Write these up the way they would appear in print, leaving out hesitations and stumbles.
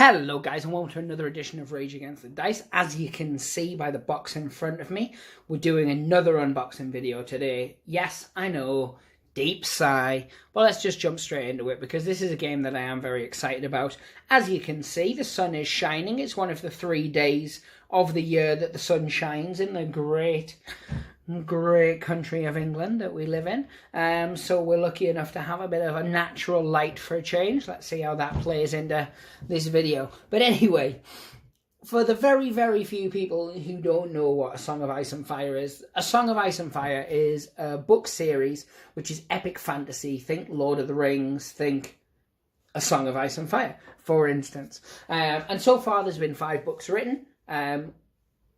Hello guys and welcome to another edition of Rage Against the Dice. As you can see by the box in front of me, we're doing another unboxing video today. Yes, I know, deep sigh, but let's just jump straight into it because this is a game that I am very excited about. As you can see, the sun is shining. It's one of the 3 days of the year that the sun shines in the great country of England that we live in. So we're lucky enough to have a bit of a natural light for a change. Let's see how that plays into this video. But anyway, for the very, very few people who don't know what A Song of Ice and Fire is, A Song of Ice and Fire is a book series which is epic fantasy. Think Lord of the Rings, think A Song of Ice and Fire, for instance. And so far there's been 5 books written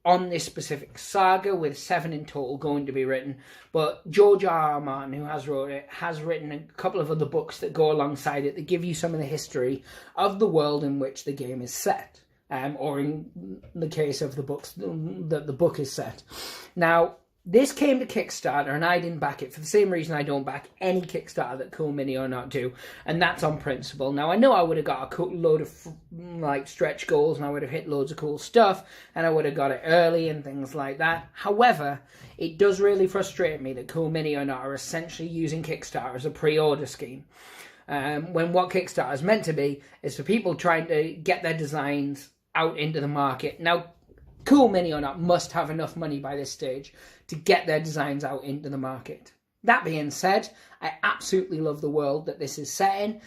on this specific saga, with 7 in total going to be written. But George R.R. Martin, who has wrote it, has written a couple of other books that go alongside it that give you some of the history of the world in which the game is set. Or in the case of the books, that the book is set. Now, this came to Kickstarter, and I didn't back it for the same reason I don't back any Kickstarter that Cool Mini or not do, and that's on principle. Now, I know I would have got a cool load of like stretch goals, and I would have hit loads of cool stuff, and I would have got it early and things like that. However, it does really frustrate me that Cool Mini or not are essentially using Kickstarter as a pre-order scheme. When what Kickstarter is meant to be is for people trying to get their designs out into the market. Now, Cool Mini or not must have enough money by this stage to get their designs out into the market. That being said, I absolutely love the world that this is set in.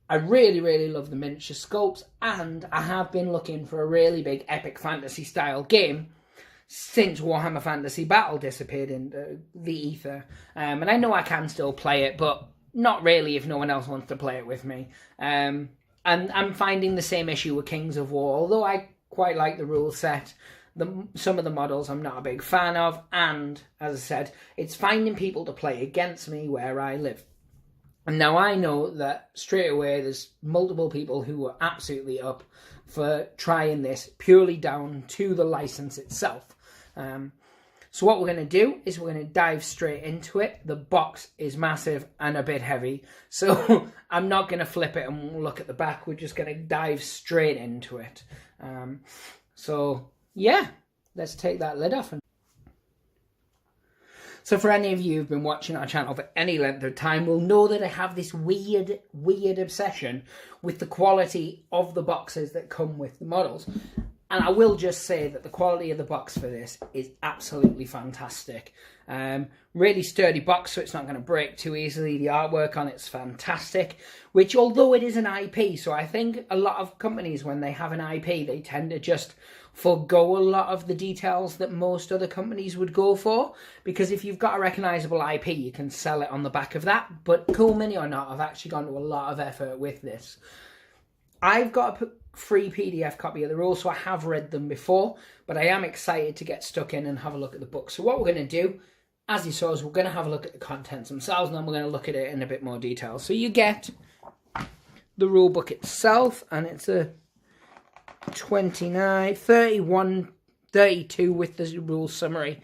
I really, really love the miniature sculpts, and I have been looking for a really big epic fantasy style game since Warhammer Fantasy Battle disappeared into the ether. And I know I can still play it, but not really if no one else wants to play it with me. And I'm finding the same issue with Kings of War, although I quite like the rule set. Some of the models I'm not a big fan of, and as I said, it's finding people to play against me where I live. And now I know that straight away there's multiple people who are absolutely up for trying this purely down to the license itself. So what we're going to do is we're going to dive straight into it. The box is massive and a bit heavy, so I'm not going to flip it and look at the back. We're just going to dive straight into it. So yeah, let's take that lid off. So for any of you who've been watching our channel for any length of time will know that I have this weird obsession with the quality of the boxes that come with the models. And I will just say that the quality of the box for this is absolutely fantastic. Really sturdy box, so it's not going to break too easily. The artwork on it's fantastic, which although it is an IP, so I think a lot of companies, when they have an IP, they tend to just forgo a lot of the details that most other companies would go for, because if you've got a recognisable IP, you can sell it on the back of that. But Cool Mini or not, I've actually gone to a lot of effort with this. I've got a free PDF copy of the rules, so I have read them before, but I am excited to get stuck in and have a look at the book. So what we're going to do, as you saw, is we're going to have a look at the contents themselves, and then we're going to look at it in a bit more detail. So you get the rule book itself, and it's a 29, 31, 32 with the rule summary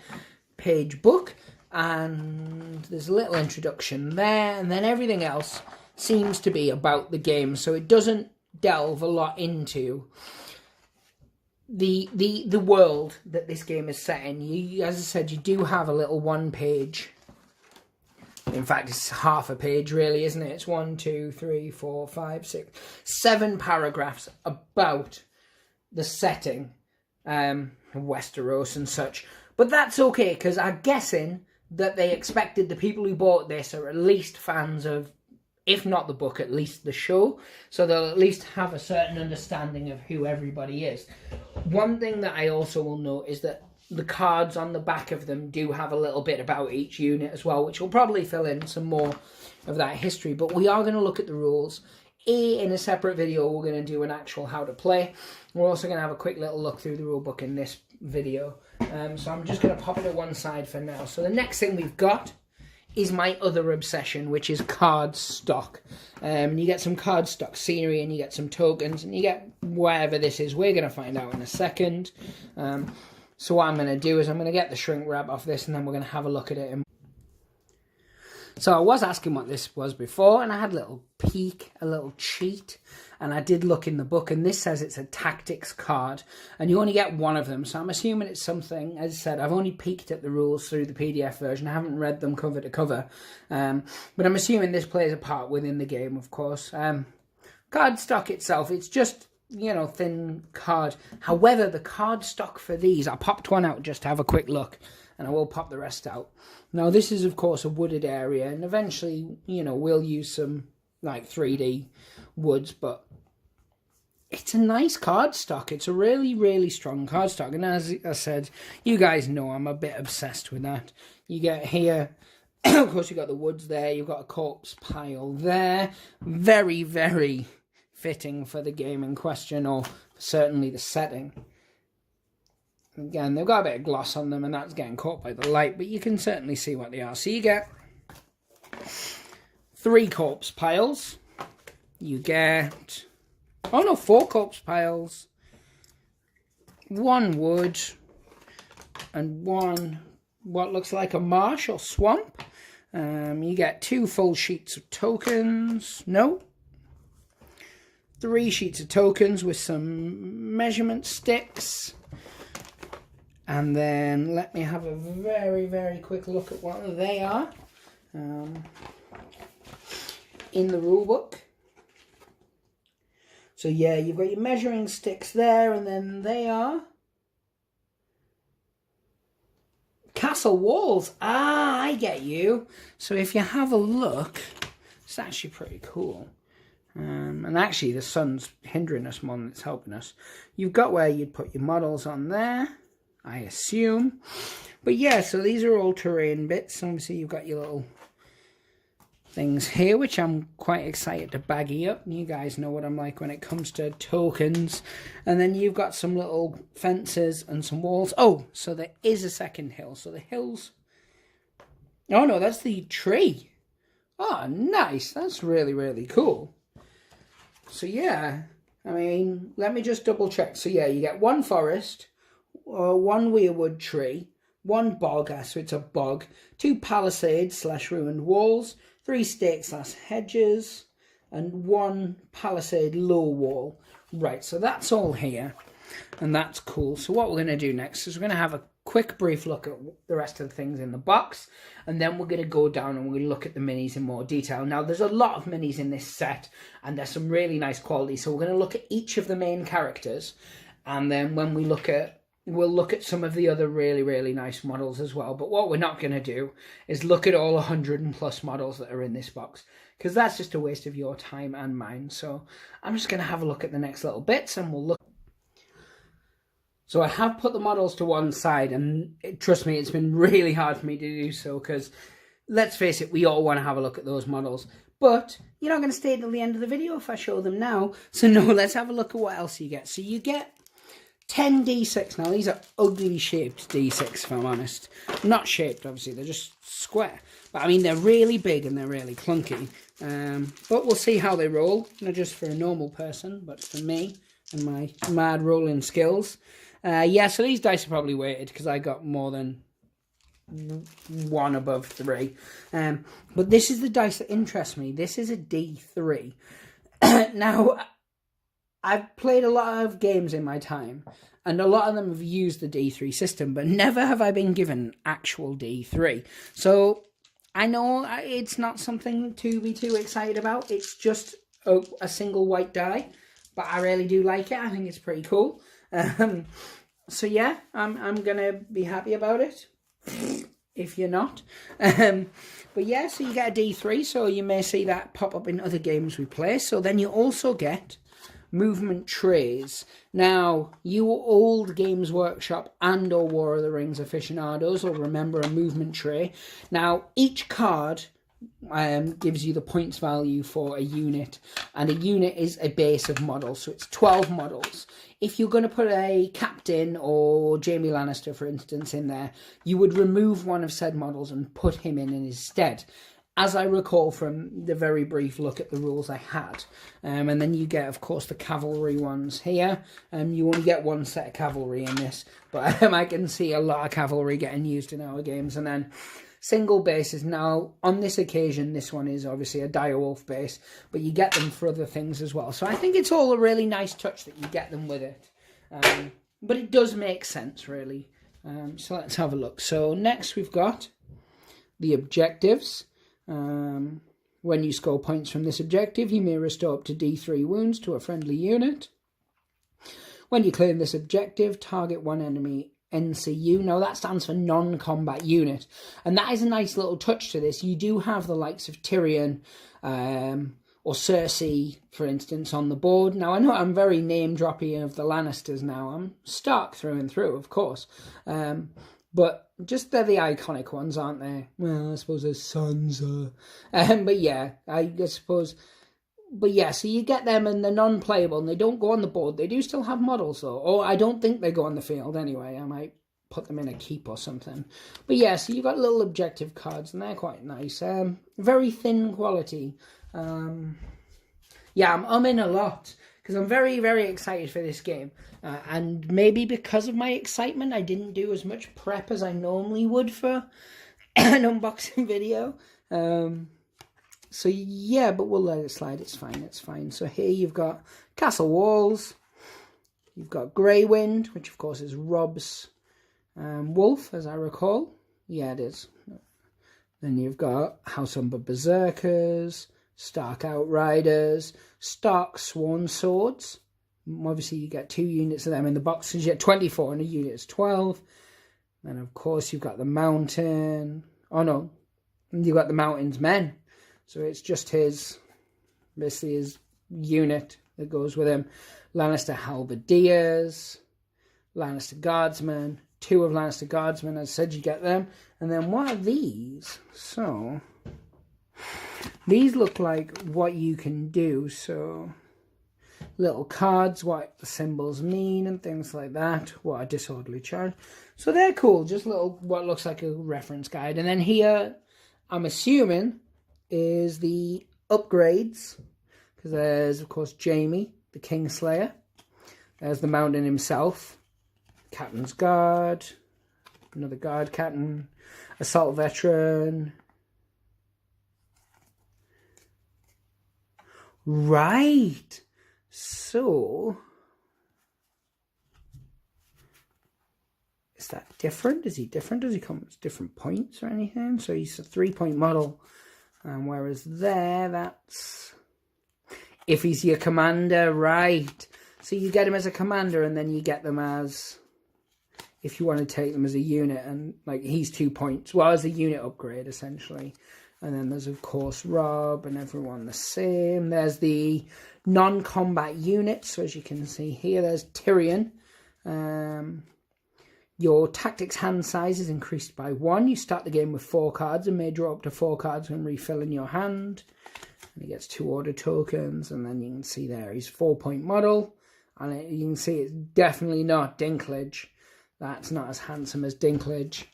page book, and there's a little introduction there, and then everything else seems to be about the game, so it doesn't delve a lot into the world that this game is set in. You, as I said, you do have a little 1 page. In fact, it's half a page, really, isn't it? It's 1, 2, 3, 4, 5, 6, 7 paragraphs about the setting, Westeros and such. But that's okay, because I'm guessing that they expected the people who bought this are at least fans of, if not the book, at least the show. So they'll at least have a certain understanding of who everybody is. One thing that I also will note is that the cards on the back of them do have a little bit about each unit as well, which will probably fill in some more of that history. But we are going to look at the rules. In a separate video, we're going to do an actual how to play. We're also going to have a quick little look through the rule book in this video. So I'm just going to pop it at one side for now. So the next thing we've got is my other obsession, which is card stock. You get some card stock scenery, and you get some tokens, and you get whatever this is. We're going to find out in a second. So what I'm going to do is I'm going to get the shrink wrap off this, and then we're going to have a look at it. So I was asking what this was before, and I had a little peek, a little cheat, and I did look in the book, and this says it's a tactics card, and you only get one of them, so I'm assuming it's something. As I said, I've only peeked at the rules through the PDF version. I haven't read them cover to cover, but I'm assuming this plays a part within the game, of course. Card stock itself, it's just, you know, thin card. However, the card stock for these, I popped one out just to have a quick look, and I will pop the rest out. Now, this is, of course, a wooded area, and eventually, you know, we'll use some, like, 3D woods, but it's a nice card stock. It's a really, really strong card stock, and as I said, you guys know I'm a bit obsessed with that. You get here, of course, you've got the woods there, you've got a corpse pile there. Very, very fitting for the game in question, or certainly the setting. Again, they've got a bit of gloss on them, and that's getting caught by the light, but you can certainly see what they are. So you get 3 corpse piles. You get, 4 corpse piles, 1 wood, and 1 what looks like a marsh or swamp. You get 2 full sheets of tokens. No. 3 sheets of tokens with some measurement sticks. And then let me have a very, very quick look at what they are in the rule book. So yeah, you've got your measuring sticks there, and then they are castle walls. Ah, I get you. So if you have a look, it's actually pretty cool. And actually the sun's hindering us more than it's helping us. You've got where you'd put your models on there, I assume. But yeah, so these are all terrain bits. Obviously you've got your little things here, which I'm quite excited to baggy up. You guys know what I'm like when it comes to tokens. And then you've got some little fences and some walls. Oh, so there is a second hill. So the hills... Oh no, that's the tree. Oh, nice. That's really, really cool. So yeah, I mean, let me just double check. So yeah, you get 1 forest, 1 weirwood tree, 1 bog, so it's a bog, 2 palisades / ruined walls, 3 stakes / hedges, and 1 palisade low wall. Right, so that's all here, and that's cool. So what we're going to do next is we're going to have a quick brief look at the rest of the things in the box, and then we're going to go down and we're going to look at the minis in more detail. Now, there's a lot of minis in this set, and there's some really nice quality, so we're going to look at each of the main characters, and then when we look at we'll look at some of the other really, really nice models as well. But what we're not going to do is look at all 100+ models that are in this box, because that's just a waste of your time and mine. So I'm just going to have a look at the next little bits, and we'll look. So I have put the models to one side, and trust me, it's been really hard for me to do so, because let's face it, we all want to have a look at those models. But you're not going to stay till the end of the video if I show them now. So no, let's have a look at what else you get. So you get 10 D6. Now, these are ugly shaped D6, if I'm honest. Not shaped, obviously. They're just square. But, I mean, they're really big and they're really clunky. But we'll see how they roll. Not just for a normal person, but for me and my mad rolling skills. Yeah, so these dice are probably weighted because I got more than 1 above 3. But this is the dice that interests me. This is a D3. Now, I've played a lot of games in my time, and a lot of them have used the D3 system, but never have I been given actual D3. So I know it's not something to be too excited about. It's just a single white die, but I really do like it. I think it's pretty cool. So yeah, I'm gonna be happy about it. If you're not. But yeah, so you get a D3, so you may see that pop up in other games we play. So then you also get movement trays. Now, you old Games Workshop and or War of the Rings aficionados will remember a movement tray. Now, each card gives you the points value for a unit, and a unit is a base of models, so it's 12 models. If you're going to put a captain or Jaime Lannister, for instance, in there, you would remove one of said models and put him in his stead. as I recall from the very brief look at the rules I had. And then you get, of course, the cavalry ones here. You only get one set of cavalry in this, but I can see a lot of cavalry getting used in our games. And then single bases. Now, on this occasion, this one is obviously a Direwolf base, but you get them for other things as well. So I think it's all a really nice touch that you get them with it. But it does make sense, really. So let's have a look. So next we've got the objectives. When you score points from this objective, you may restore up to D3 wounds to a friendly unit. When you claim this objective, target one enemy NCU. Now that stands for non-combat unit, and that is a nice little touch to this. You do have the likes of Tyrion or Cersei, for instance, on the board. Now I know I'm very name-droppy of the Lannisters now. I'm Stark through and through, of course. But just they're the iconic ones, aren't they? Well, I suppose there's Sansa. But yeah, I suppose... But yeah, so you get them and they're non-playable and they don't go on the board. They do still have models though. Or I don't think they go on the field anyway. I might put them in a keep or something. But yeah, so you've got little objective cards and they're quite nice. Very thin quality. Yeah, I'm in a lot because I'm very, very excited for this game. And maybe because of my excitement, I didn't do as much prep as I normally would for an unboxing video. So yeah, but we'll let it slide. It's fine. It's fine. So here you've got Castle Walls. You've got Grey Wind, which of course is Rob's wolf, as I recall. Yeah, it is. Then you've got House Umber Berserkers, Stark Outriders, Stark Sworn Swords. Obviously, you get 2 units of them in the boxes. You get 24 and a unit is 12. And of course, you've got the Mountain. Oh no, you've got the Mountain's Men. So it's just basically his unit that goes with him. Lannister Halberdiers, Lannister Guardsmen, 2 of Lannister Guardsmen. As I said, you get them. And then what are these? So these look like what you can do. So little cards, what the symbols mean and things like that. What a disorderly charge. So they're cool. Just little, what looks like a reference guide. And then here, I'm assuming, is the upgrades, because there's of course Jaime the Kingslayer, there's the Mountain himself, Captain's Guard, another Guard Captain, Assault Veteran. Right, so is that different? Is he different? Does he come with different points or anything? So he's a 3-point model. Whereas there, that's if he's your commander, right. So you get him as a commander and then you get them as, if you want to take them as a unit, and like he's 2 points. Well, as a unit upgrade, essentially. And then there's, of course, Rob and everyone the same. There's the non-combat units. So as you can see here, there's Tyrion. Your tactics hand size is increased by 1. You start the game with 4 cards and may draw up to 4 cards when refilling your hand. And he gets 2 order tokens. And then you can see there he's 4-point model. And you can see it's definitely not Dinklage. That's not as handsome as Dinklage.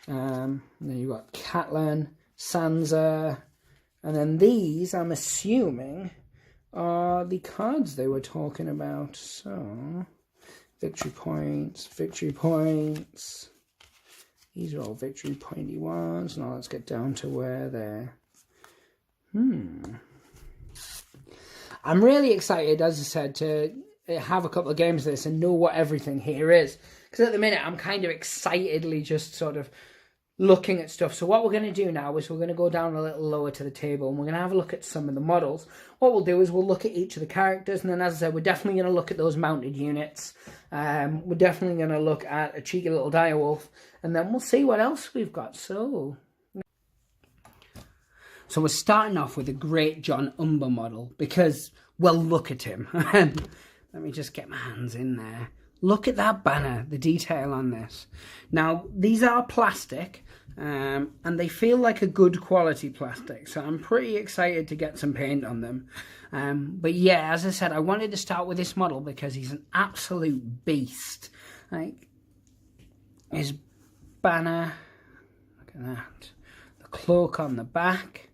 And then you've got Catelyn, Sansa. And then these, I'm assuming, are the cards they were talking about. So victory points, victory points. These are all victory pointy ones. Now let's get down to where they're... I'm really excited, as I said, to have a couple of games of this and know what everything here is. Because at the minute, I'm kind of excitedly just sort of looking at stuff. So what we're going to do now is we're going to go down a little lower to the table and we're going to have a look at some of the models. What we'll do is we'll look at each of the characters, and then, as I said, we're definitely going to look at those mounted units. We're definitely going to look at a cheeky little direwolf, and then we'll see what else we've got. So we're starting off with a Great John Umber model because, well, look at him. Let me just get my hands in there. Look at that banner, the detail on this. Now, these are plastic, and they feel like a good quality plastic, so I'm pretty excited to get some paint on them. But yeah, as I said, I wanted to start with this model because he's an absolute beast. Like, his banner, look at that. The cloak on the back,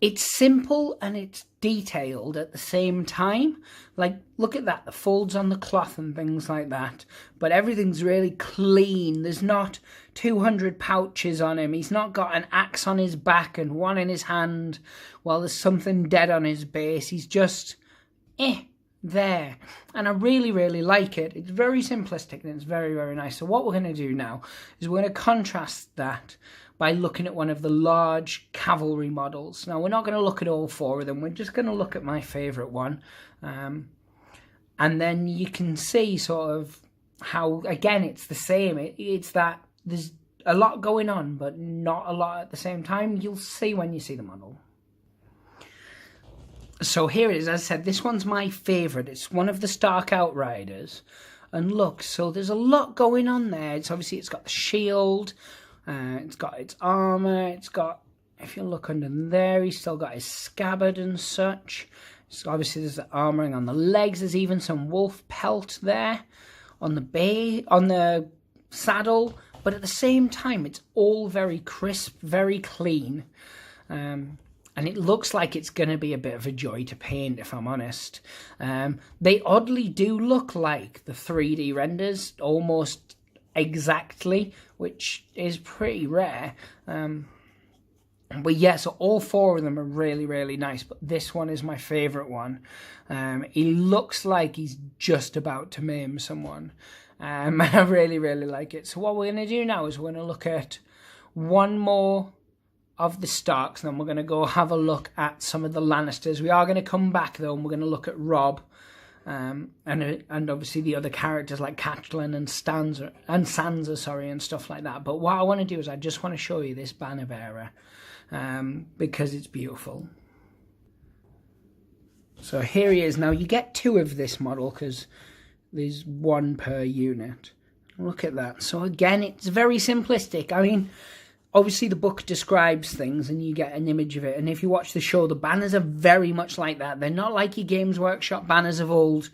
it's simple and it's detailed at the same time. Like, look at that, the folds on the cloth and things like that. But everything's really clean. There's not 200 pouches on him. He's not got an axe on his back and one in his hand while there's something dead on his base. He's just, there. And I really, really like it. It's very simplistic and it's very, very nice. So what we're going to do now is we're going to contrast that by looking at one of the large cavalry models. Now, we're not going to look at all 4 of them. We're just going to look at my favourite one. And then you can see sort of how, again, it's the same. It's that there's a lot going on, but not a lot at the same time. You'll see when you see the model. So here it is. As I said, this one's my favourite. It's one of the Stark Outriders. And look, so there's a lot going on there. It's got the shield. It's got its armour, it's got, if you look under there, he's still got his scabbard and such. So obviously there's the armouring on the legs, there's even some wolf pelt there on the saddle, but at the same time it's all very crisp, very clean. And it looks like it's going to be a bit of a joy to paint, if I'm honest. They oddly do look like the 3D renders, almost exactly, which is pretty rare. But yeah, so all 4 of them are really, really nice, but this one is my favourite one. He looks like he's just about to maim someone. And I really, really like it. So what we're going to do now is we're going to look at one more of the Starks, and then we're going to go have a look at some of the Lannisters. We are going to come back, though, and we're going to look at Robb. And obviously the other characters like Catelyn and Sansa, and stuff like that. But what I want to do is I just want to show you this banner bearer, because it's beautiful. So here he is. Now you get 2 of this model because there's 1 per unit. Look at that. So again, it's very simplistic. I mean, obviously the book describes things and you get an image of it, and if you watch the show, the banners are very much like that. They're not like your Games Workshop banners of old,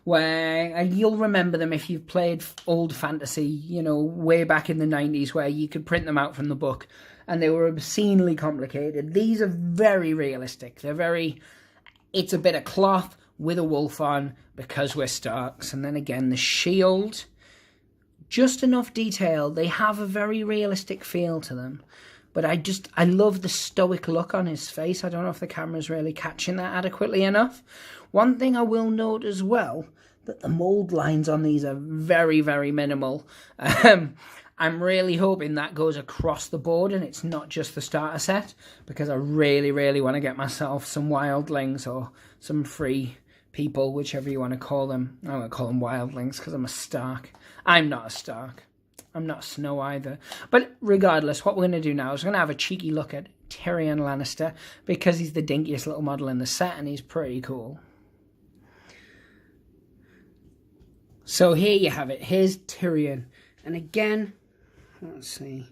and you'll remember them if you've played old fantasy, way back in the 90s, where you could print them out from the book and they were obscenely complicated. These are very realistic. It's a bit of cloth with a wolf on because we're Starks, and then again the shield, just enough detail. They have a very realistic feel to them. But I love the stoic look on his face. I don't know if the camera's really catching that adequately enough. One thing I will note as well, that the mould lines on these are very, very minimal. I'm really hoping that goes across the board and it's not just the starter set, because I really, really want to get myself some wildlings or some free people, whichever you want to call them. I won't call them wildlings because I'm a Stark. I'm not a Stark. I'm not Snow either. But regardless, what we're going to do now is we're going to have a cheeky look at Tyrion Lannister, because he's the dinkiest little model in the set and he's pretty cool. So here you have it. Here's Tyrion. And again, let's see.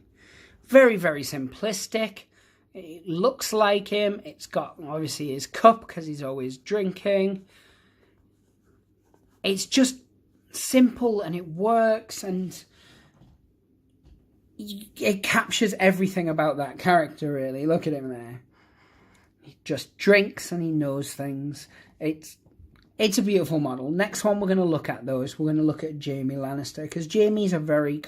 Very, very simplistic. It looks like him. It's got obviously his cup because he's always drinking. It's just simple and it works, and it captures everything about that character, really. Look at him there. He just drinks and he knows things. It's a beautiful model. Next one we're going to look at, though, is we're going to look at Jaime Lannister, because Jaime's a very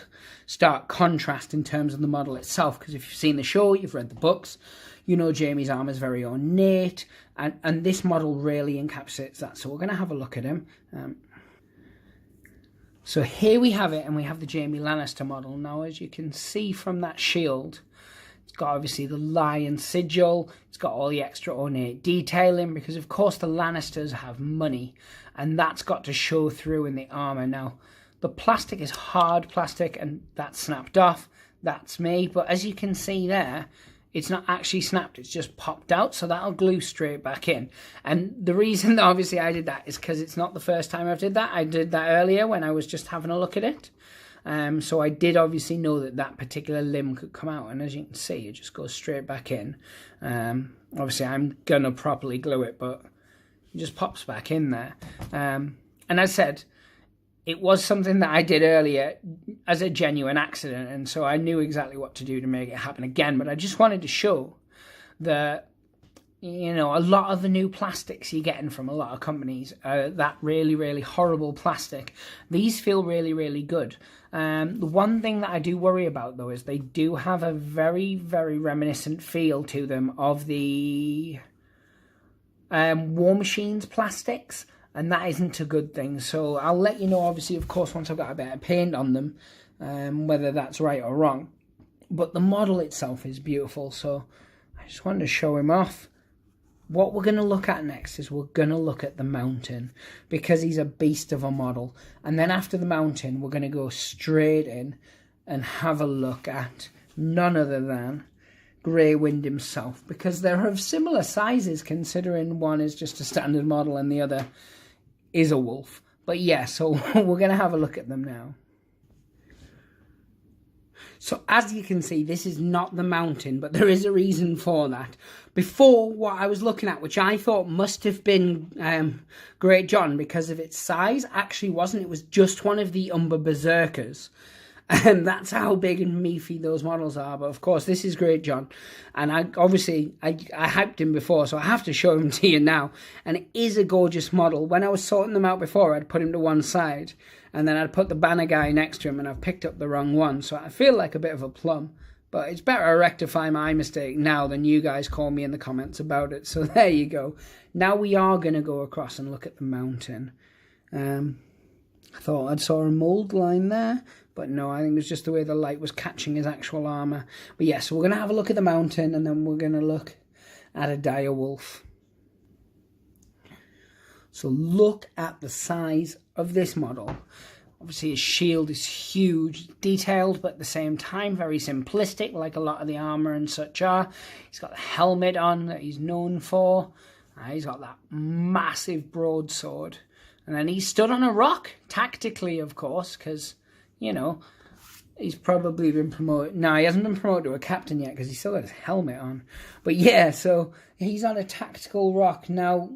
stark contrast in terms of the model itself, because if you've seen the show, you've read the books, you know Jaime's armour is very ornate, and this model really encapsulates that. So we're going to have a look at him. So here we have it, and we have the Jaime Lannister model. Now, as you can see from that shield, it's got obviously the lion sigil, it's got all the extra ornate detailing, because of course the Lannisters have money, and that's got to show through in the armour. Now, the plastic is hard plastic, and that's snapped off. That's me, but as you can see there, it's not actually snapped, it's just popped out, so that'll glue straight back in. And the reason that obviously I did that is because it's not the first time I've did that. I did that earlier when I was just having a look at it. So I did obviously know that that particular limb could come out, and as you can see, it just goes straight back in. Obviously I'm going to properly glue it, but it just pops back in there. And as I said, it was something that I did earlier as a genuine accident, and so I knew exactly what to do to make it happen again, but I just wanted to show that, you know, a lot of the new plastics you're getting from a lot of companies are that really, really horrible plastic. These feel really, really good. The one thing that I do worry about, though, is they do have a very, very reminiscent feel to them of the War Machine's plastics, and that isn't a good thing. So I'll let you know, obviously, of course, once I've got a bit of paint on them, whether that's right or wrong. But the model itself is beautiful, so I just wanted to show him off. What we're going to look at next is we're going to look at the Mountain, because he's a beast of a model. And then after the Mountain, we're going to go straight in and have a look at none other than Grey Wind himself, because they're of similar sizes, considering one is just a standard model and the other is a wolf. But yeah, so we're going to have a look at them now. So as you can see, this is not the Mountain, but there is a reason for that. Before, what I was looking at, which I thought must have been Great John because of its size, actually wasn't. It was just one of the Umber Berserkers. And that's how big and meaty those models are. But of course, this is Great John. And I hyped him before, so I have to show him to you now. And it is a gorgeous model. When I was sorting them out before, I'd put him to one side. And then I'd put the banner guy next to him, and I've picked up the wrong one. So I feel like a bit of a plum. But it's better I rectify my mistake now than you guys call me in the comments about it. So there you go. Now we are going to go across and look at the Mountain. I thought I saw a mould line there. But no, I think it was just the way the light was catching his actual armour. But yeah, so we're going to have a look at the Mountain, and then we're going to look at a Direwolf. So look at the size of this model. Obviously his shield is huge, detailed, but at the same time very simplistic, like a lot of the armour and such are. He's got the helmet on that he's known for. He's got that massive broadsword. And then he stood on a rock, tactically, of course, because, you know, he's probably been promoted. No, he hasn't been promoted to a captain yet because he's still got his helmet on. But yeah, so he's on a tactical rock. Now,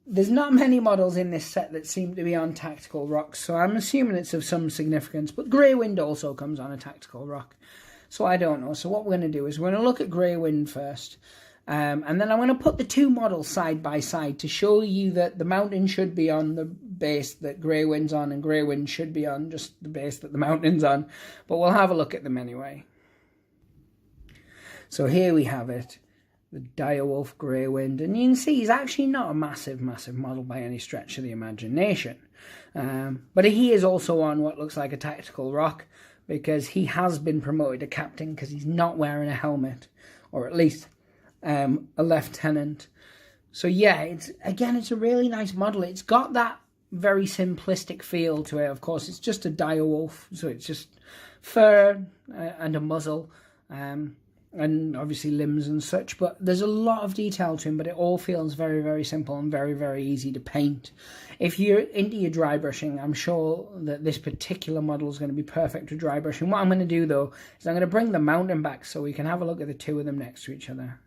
there's not many models in this set that seem to be on tactical rocks, so I'm assuming it's of some significance. But Grey Wind also comes on a tactical rock, so I don't know. So what we're going to do is we're going to look at Grey Wind first. And then I'm going to put the two models side by side to show you that the Mountain should be on the base that Grey Wind's on, and Grey Wind should be on just the base that the Mountain's on. But we'll have a look at them anyway. So here we have it, the Direwolf Grey Wind. And you can see he's actually not a massive, massive model by any stretch of the imagination. But he is also on what looks like a tactical rock, because he has been promoted to captain because he's not wearing a helmet, or at least a lieutenant. So yeah, it's a really nice model. It's got that very simplistic feel to it. Of course, it's just a Direwolf, so it's just fur and a muzzle, and obviously limbs and such. But there's a lot of detail to him, but it all feels very, very simple and very, very easy to paint. If you're into your dry brushing, I'm sure that this particular model is going to be perfect for dry brushing. What I'm going to do, though, is I'm going to bring the Mountain back so we can have a look at the two of them next to each other.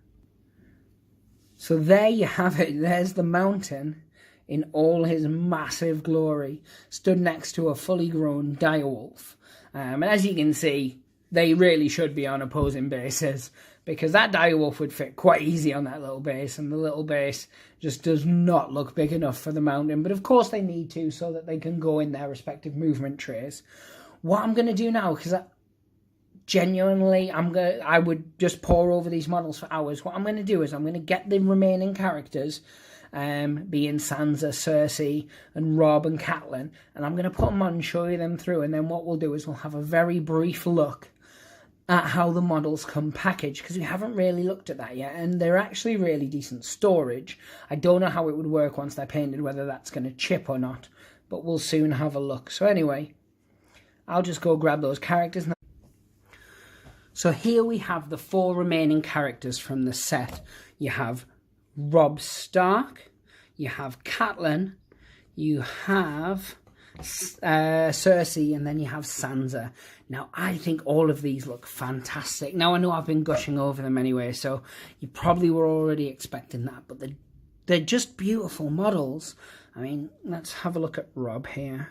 So there you have it. There's the Mountain in all his massive glory, stood next to a fully grown Direwolf. And as you can see, they really should be on opposing bases, because that Direwolf would fit quite easy on that little base, and the little base just does not look big enough for the Mountain. But of course they need to, so that they can go in their respective movement trays. What I'm going to do now, because genuinely, I would just pore over these models for hours. What I'm going to do is I'm going to get the remaining characters, being Sansa, Cersei, and Robb and Catelyn, and I'm going to put them on and show you them through. And then what we'll do is we'll have a very brief look at how the models come packaged, because we haven't really looked at that yet, and they're actually really decent storage. I don't know how it would work once they're painted, whether that's going to chip or not, but we'll soon have a look. So anyway, I'll just go grab those characters now. So here we have the 4 remaining characters from the set. You have Robb Stark, you have Catelyn, you have Cersei, and then you have Sansa. Now, I think all of these look fantastic. Now, I know I've been gushing over them anyway, so you probably were already expecting that, but they're just beautiful models. I mean, let's have a look at Robb here.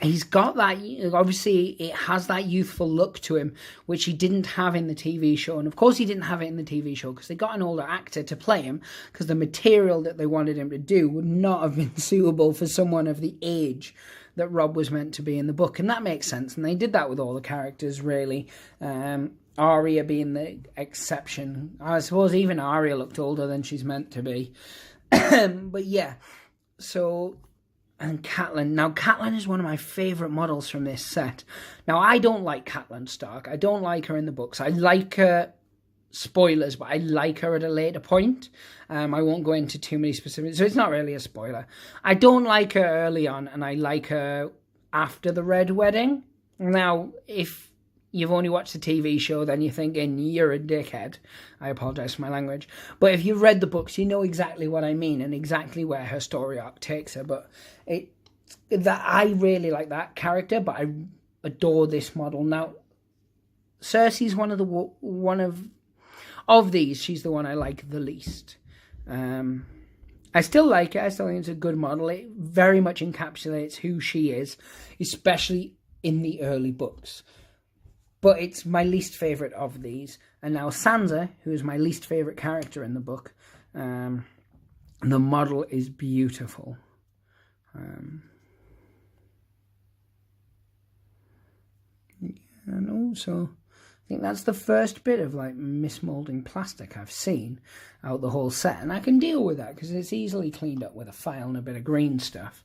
he's got that, obviously it has that youthful look to him, which he didn't have in the TV show. And of course he didn't have it in the TV show because they got an older actor to play him, because the material that they wanted him to do would not have been suitable for someone of the age that Rob was meant to be in the book. And that makes sense. And they did that with all the characters, really. Arya being the exception. I suppose even Arya looked older than she's meant to be. But yeah, so... And Catelyn. Now, Catelyn is one of my favourite models from this set. Now, I don't like Catelyn Stark. I don't like her in the books. I like her, spoilers, but I like her at a later point. I won't go into too many specifics, so it's not really a spoiler. I don't like her early on, and I like her after the Red Wedding. Now, if you've only watched the TV show, then you're thinking, you're a dickhead. I apologise for my language. But if you've read the books, you know exactly what I mean and exactly where her story arc takes her. But I really like that character, but I adore this model. Now, Cersei's one of these, she's the one I like the least. I still like it. I still think it's a good model. It very much encapsulates who she is, especially in the early books. But it's my least favourite of these. And now Sansa, who is my least favourite character in the book, the model is beautiful. And also, I think that's the first bit of like mismoulding plastic I've seen out the whole set. And I can deal with that because it's easily cleaned up with a file and a bit of green stuff.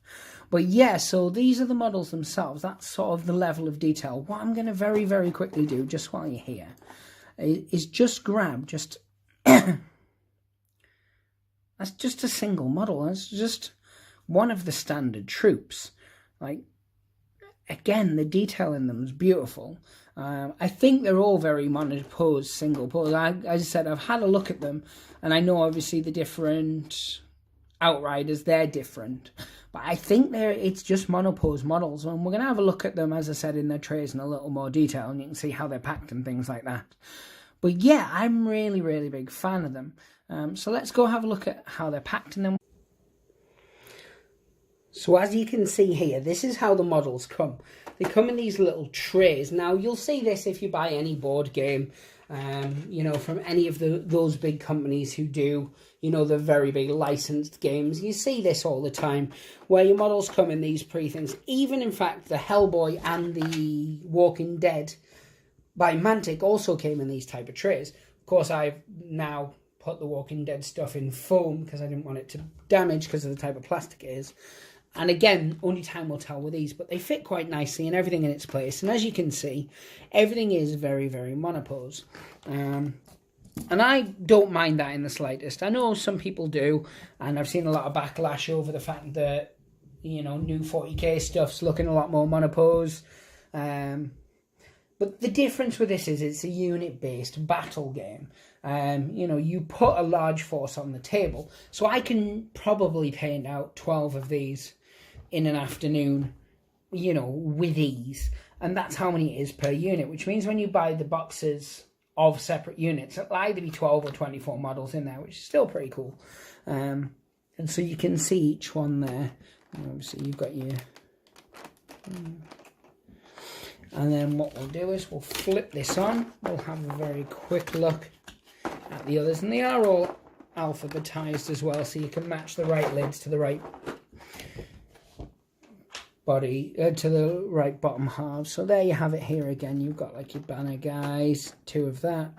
But yeah, so these are the models themselves. That's sort of the level of detail. What I'm going to very, very quickly do, just while you're here, is just grab that's just a single model. That's just one of the standard troops. Like, again, the detail in them is beautiful. I think they're all very monopose, single pose. As I said, I've had a look at them, and I know obviously the different Outriders, they're different. But I think it's just monopose models, and we're going to have a look at them, as I said, in their trays in a little more detail, and you can see how they're packed and things like that. But yeah, I'm really, really big fan of them. So let's go have a look at how they're packed in them. So as you can see here, this is how the models come. They come in these little trays. Now, you'll see this if you buy any board game, from any of those big companies who do, the very big licensed games. You see this all the time, where your models come in these pre-things. Even, in fact, the Hellboy and the Walking Dead by Mantic also came in these type of trays. Of course, I've now put the Walking Dead stuff in foam because I didn't want it to damage because of the type of plastic it is. And again, only time will tell with these, but they fit quite nicely and everything in its place. And as you can see, everything is very, very monopose. And I don't mind that in the slightest. I know some people do, and I've seen a lot of backlash over the fact that, new 40k stuff's looking a lot more monopose. But the difference with this is it's a unit-based battle game. You put a large force on the table. So I can probably paint out 12 of these in an afternoon, with ease. And that's how many it is per unit, which means when you buy the boxes of separate units, it'll either be 12 or 24 models in there, which is still pretty cool. And so you can see each one there. Obviously, you've got your... And then what we'll do is we'll flip this on. We'll have a very quick look at the others. And they are all alphabetized as well, so you can match the right lids to the right body, to the right bottom half. So there you have it here again. You've got like your banner guys, 2 of that.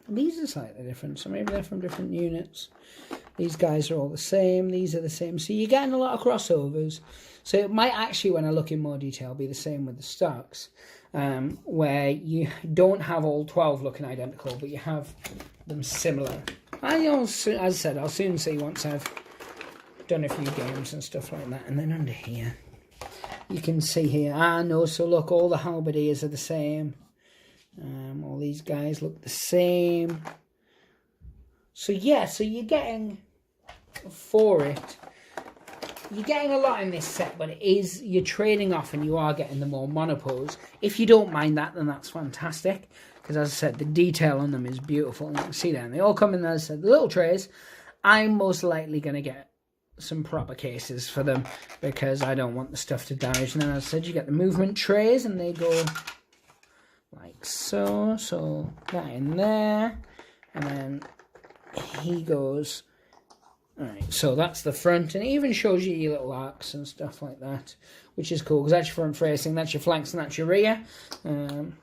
These are slightly different, so maybe they're from different units. These guys are all the same. These are the same. So you're getting a lot of crossovers. So it might actually, when I look in more detail, be the same with the Starks, where you don't have all 12 looking identical, but you have them similar. As I said, I'll soon see once I've done a few games and stuff like that. And then under here, you can see here, no, so look, all the halberdiers are the same. All these guys look the same. So yeah, so you're getting, for it, you're getting a lot in this set, but you're trading off and you are getting the more monopose. If you don't mind that, then that's fantastic. Because as I said, the detail on them is beautiful. And you can see that. And they all come in, as I said, the little trays. I'm most likely going to get some proper cases for them because I don't want the stuff to damage. And then as I said, you get the movement trays and they go like so. So that in there, and then he goes. Alright, so that's the front, and it even shows you your little arcs and stuff like that, which is cool, because that's your front facing, that's your flanks, and that's your rear. And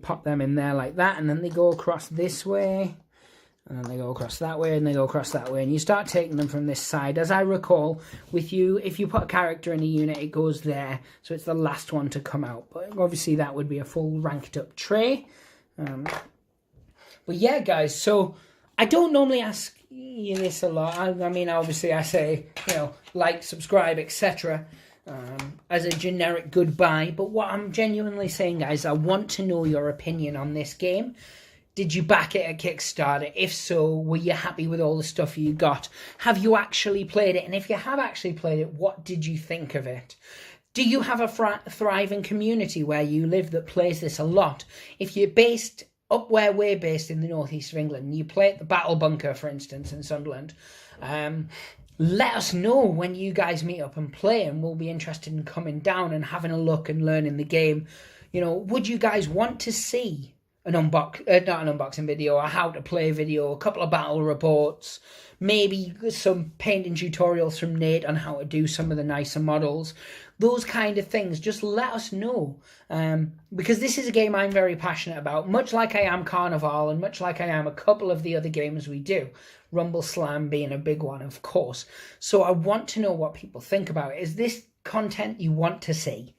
pop them in there like that, and then they go across this way, and then they go across that way, and they go across that way, and you start taking them from this side. As I recall, with you, if you put a character in a unit, it goes there, so it's the last one to come out. But obviously that would be a full ranked up tray. But yeah, guys, so I don't normally ask you this a lot. I mean, obviously I say, you know, like, subscribe, etc. As a generic goodbye. But what I'm genuinely saying, guys, I want to know your opinion on this game. Did you back it at Kickstarter? If so, were you happy with all the stuff you got? Have you actually played it? And if you have actually played it, what did you think of it? Do you have a thriving community where you live that plays this a lot? If you're based up where we're based in the northeast of England, you play at the Battle Bunker, for instance, in Sunderland, let us know when you guys meet up and play, and we'll be interested in coming down and having a look and learning the game. You know, would you guys want to see an not an unboxing video, a how to play video, a couple of battle reports, maybe some painting tutorials from Nate on how to do some of the nicer models, those kind of things? Just let us know, because this is a game I'm very passionate about, much like I am Carnival, and much like I am a couple of the other games we do, Rumble Slam being a big one, of course. So I want to know what people think about it. Is this content you want to see?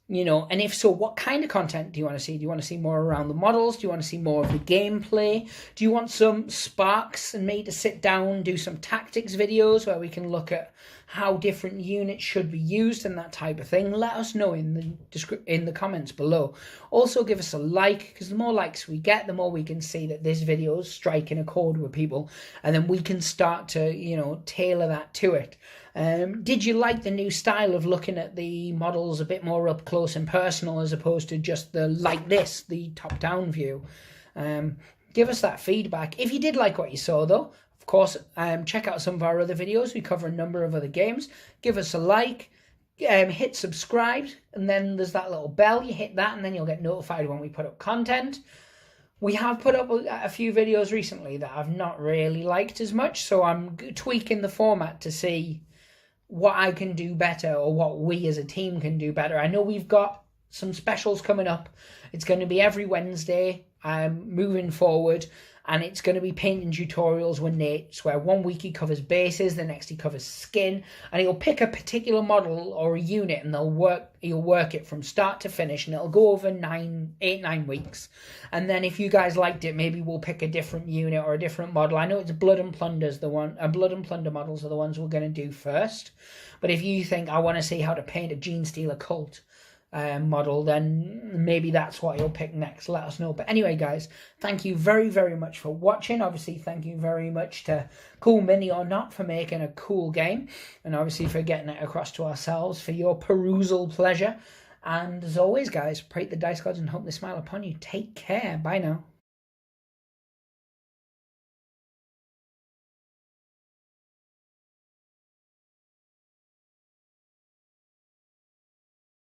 You know, and if so, what kind of content do you want to see? Do you want to see more around the models? Do you want to see more of the gameplay? Do you want some Sparks and me to sit down, do some tactics videos where we can look at how different units should be used and that type of thing? Let us know in the comments below. Also, give us a like, because the more likes we get, the more we can see that this video is striking a chord with people, and then we can start to, you know, tailor that to it. Did you like the new style of looking at the models a bit more up close and personal, as opposed to just the top-down view? Give us that feedback. If you did like what you saw, though, of course, check out some of our other videos. We cover a number of other games. Give us a like, hit subscribe, and then there's that little bell. You hit that, and then you'll get notified when we put up content. We have put up a few videos recently that I've not really liked as much, so I'm tweaking the format to see what I can do better, or what we as a team can do better. I know we've got some specials coming up. It's going to be every Wednesday moving forward, and it's going to be painting tutorials with Nate, where one week he covers bases, the next he covers skin, and he'll pick a particular model or a unit, and he'll work it from start to finish, and it'll go over 8-9 weeks. And then if you guys liked it, maybe we'll pick a different unit or a different model. I know it's Blood and Plunder's the one, Blood and Plunder models are the ones we're going to do first. But if you think I want to see how to paint a Gene Stealer cult model, then maybe that's what you'll pick next. Let us know. But anyway, guys, thank you very, very much for watching. Obviously, thank you very much to Cool Mini or Not for making a cool game, and obviously for getting it across to ourselves for your perusal pleasure. And as always, guys, pray the dice gods and hope they smile upon you. Take care. Bye now.